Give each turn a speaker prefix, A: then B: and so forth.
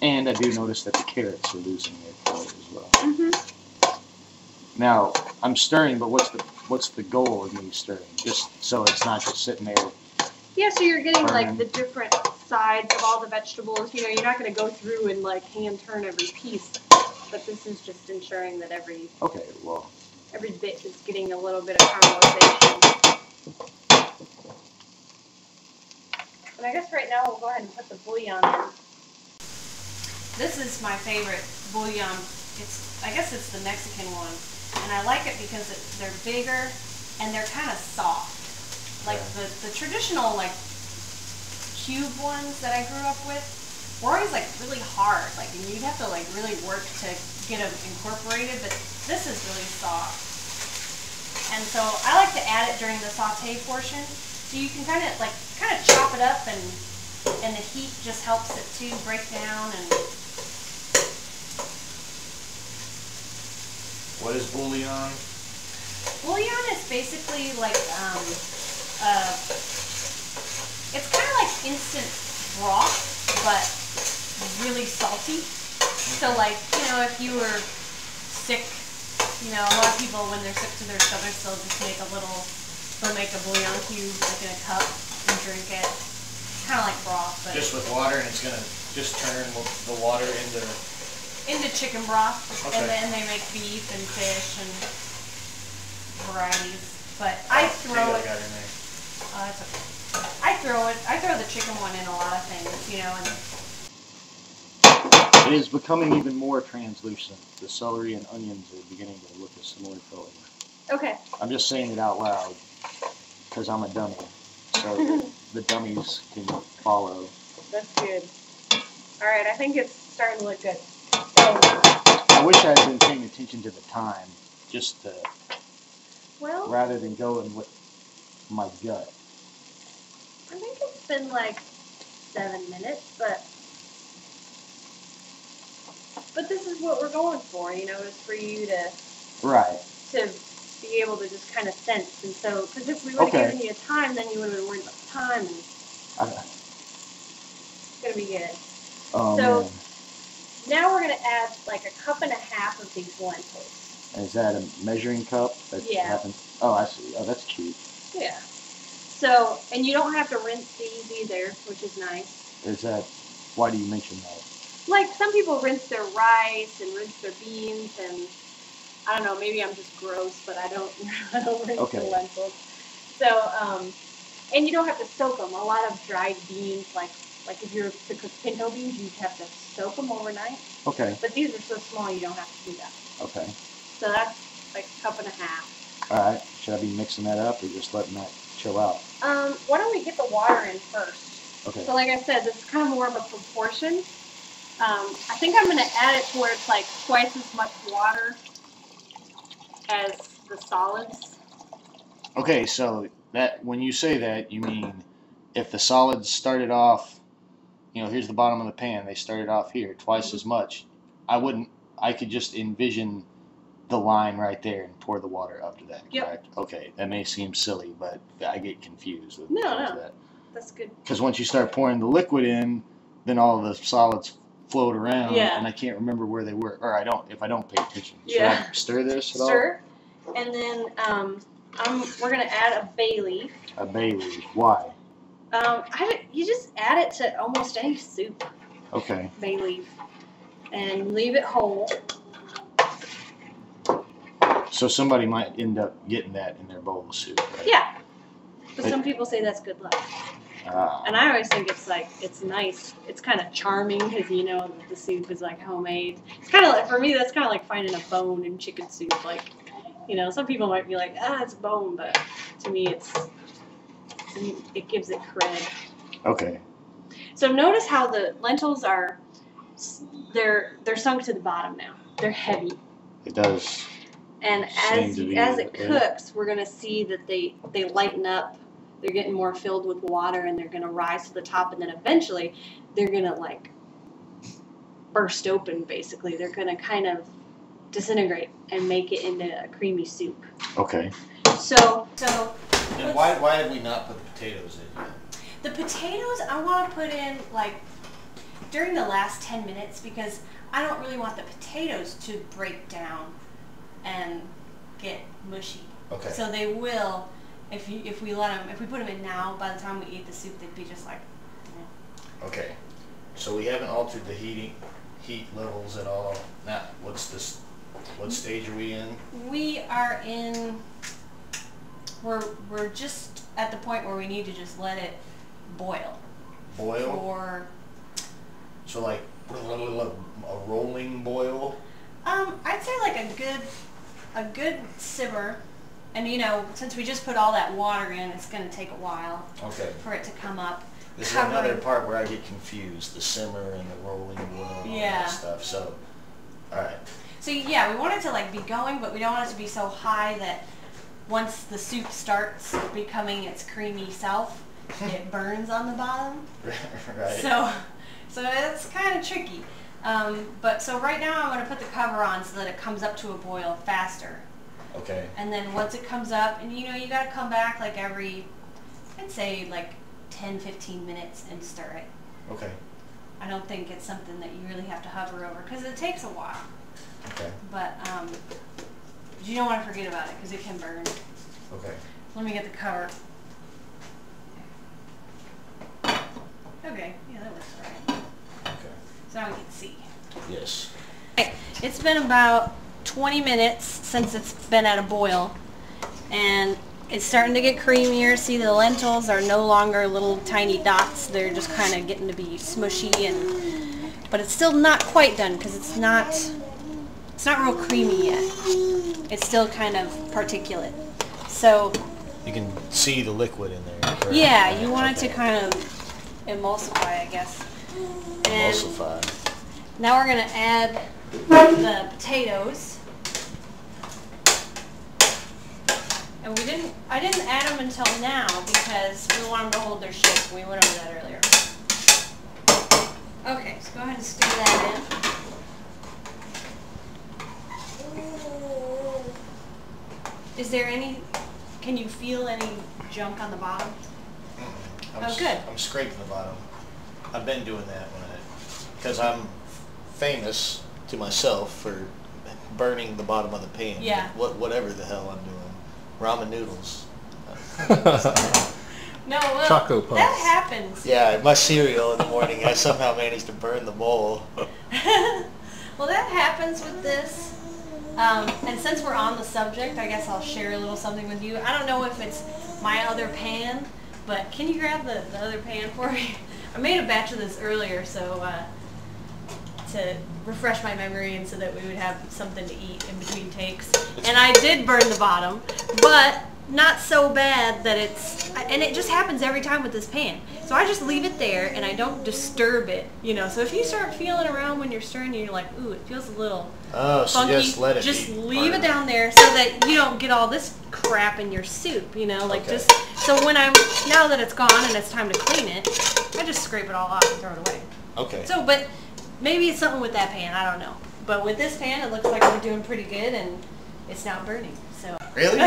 A: And I do notice that the carrots are losing their color as well.
B: Mm-hmm.
A: Now, I'm stirring, but what's the goal of me stirring? Just so it's not just sitting there.
B: Yeah, so you're getting
A: burning.
B: like the different sides of all the vegetables. You know, you're not going to go through and like hand turn every piece, but this is just ensuring that every bit is getting a little bit of caramelization. And I guess right now we'll go ahead and put the bouillon in. This is my favorite bouillon. I guess it's the Mexican one, and I like it because they're bigger and they're kind of soft. Like the traditional like cube ones that I grew up with were always like really hard. Like you'd have to like really work to get them incorporated, but this is really soft. And so I like to add it during the saute portion, so you can kind of chop it up, and the heat just helps it to break down. And
A: what is bouillon?
B: Bouillon is basically like it's kind of like instant broth, but really salty. So like, you know, if you were sick, you know, a lot of people when they're sick to their stomachs, they'll just make they'll make a bouillon cube like in a cup and drink it. Kind of like broth, but
A: just with water, and it's gonna just turn the water into
B: chicken broth.
A: Okay.
B: And then they make beef and fish and varieties. But I throw it.
A: Got in there.
B: Oh, that's okay. I throw the chicken one in a lot of things, you know.
A: And it is becoming even more translucent. The celery and onions are beginning to look a similar color.
B: Okay.
A: I'm just saying it out loud because I'm a dummy, so the dummies can follow.
B: That's good. All right, I think it's starting to look good.
A: I wish I had been paying attention to the time, just to, rather than going with my gut.
B: I think it's been like 7 minutes, but this is what we're going for, you know, is for you to be able to just kind of sense. And so, because if we would have given you a time, then you would have been worried about time. And it's going to be good.
A: Oh,
B: so
A: man.
B: Now we're going to add like 1.5 cups of these lentils.
A: Is that a measuring cup? Oh, I see. Oh, that's cute.
B: Yeah. So, and you don't have to rinse these either, which is nice.
A: Why do you mention that?
B: Like, some people rinse their rice and rinse their beans, and I don't know, maybe I'm just gross, but I don't rinse the lentils. So, and you don't have to soak them. A lot of dried beans, like if you're to cook pinto beans, you have to soak them overnight.
A: Okay.
B: But these are so small, you don't have to do that.
A: Okay.
B: So that's like 1.5 cups.
A: All right. Should I be mixing that up or just letting that chill out?
B: Why don't we get the water in first?
A: Okay.
B: So like I said, this is kind of more of a proportion. I think I'm going to add it to where it's like twice as much water as the solids.
A: Okay, so that when you say that, you mean if the solids started off, you know, here's the bottom of the pan, they started off here, twice as much, I could just envision the line right there and pour the water up to that, correct? Okay, that may seem silly, but I get confused with that.
B: That's good.
A: Because once you start pouring the liquid in, then all the solids float around, and I can't remember where they were, or if I don't pay attention. Should I stir this at all?
B: Stir, and then we're gonna add a bay leaf.
A: A bay leaf. Why?
B: You just add it to almost any soup.
A: Okay.
B: Bay leaf, and leave it whole.
A: So somebody might end up getting that in their bowl of soup, right?
B: Yeah, but some people say that's good luck. And I always think it's nice. It's kind of charming because, you know, the soup is like homemade. It's kind of like, for me, that's kind of like finding a bone in chicken soup. Like, you know, some people might be like, it's bone, but to me, it gives it cred.
A: Okay.
B: So notice how the lentils they're sunk to the bottom now. They're heavy.
A: It does.
B: And as it cooks, we're going to see that they lighten up. They're getting more filled with water, and they're going to rise to the top, and then eventually they're going to like burst open, basically. They're going to kind of disintegrate and make it into a creamy soup.
A: Okay.
B: So
A: and why have we not put the potatoes in yet?
B: The potatoes I want to put in, like, during the last 10 minutes because I don't really want the potatoes to break down and get mushy.
A: Okay.
B: So they will, if we put them in now, by the time we eat the soup, they'd be just like. Yeah.
A: Okay. So we haven't altered the heat levels at all. Now, what stage are we in?
B: We are in. We're just at the point where we need to just let it boil.
A: Boil? So like a rolling boil?
B: I'd say like a good simmer, and since we just put all that water in, it's going to take a while for it to come up.
A: This is another part where I get confused, the simmer and the rolling boil and all that stuff. So, all right. So
B: yeah, we want it to like be going, but we don't want it to be so high that once the soup starts becoming its creamy self, it burns on the bottom.
A: Right.
B: So it's kind of tricky. But so right now I'm going to put the cover on so that it comes up to a boil faster.
A: Okay.
B: And then once it comes up, and you got to come back like every, I'd say like 10-15 minutes and stir it.
A: Okay.
B: I don't think it's something that you really have to hover over because it takes a while.
A: Okay.
B: But you don't want to forget about it because it can burn.
A: Okay.
B: Let me get the cover. Okay, yeah, that looks all right.
A: Okay.
B: So now we can see.
A: Yes.
B: Okay. It's been about 20 minutes since it's been at a boil, and it's starting to get creamier. See, the lentils are no longer little tiny dots. They're just kind of getting to be smushy, but it's still not quite done because it's not real creamy yet. It's still kind of particulate. So
A: you can see the liquid in there. Correct?
B: Yeah, you want it to kind of emulsify, I guess. And
A: emulsify.
B: Now we're going to add the potatoes. And I didn't add them until now because we want them to hold their shape. We went over that earlier. Okay, so go ahead and stir that in. Is there can you feel any junk on the bottom? Good.
A: I'm scraping the bottom. I've been doing that because I'm famous to myself for burning the bottom of the pan.
B: Yeah.
A: Whatever the hell I'm doing. Ramen noodles.
B: No, well,
C: Choco puffs.
B: that happens.
A: Yeah, my cereal in the morning, I somehow managed to burn the bowl.
B: Well, that happens with this. And since we're on the subject, I guess I'll share a little something with you. I don't know if it's my other pan, but can you grab the other pan for me? I made a batch of this earlier, so to refresh my memory and so that we would have something to eat in between takes. And I did burn the bottom, but not so bad that and it just happens every time with this pan. So I just leave it there and I don't disturb it, So if you start feeling around when you're stirring and you're like, ooh, it feels a little funky,
A: just let it
B: just
A: be
B: leave it down there so that you don't get all this crap in your soup,
A: Okay.
B: So now that it's gone and it's time to clean it, I just scrape it all off and throw it away.
A: Okay.
B: So, but maybe it's something with that pan, I don't know. But with this pan, it looks like we're doing pretty good and it's not burning, so.
A: Really?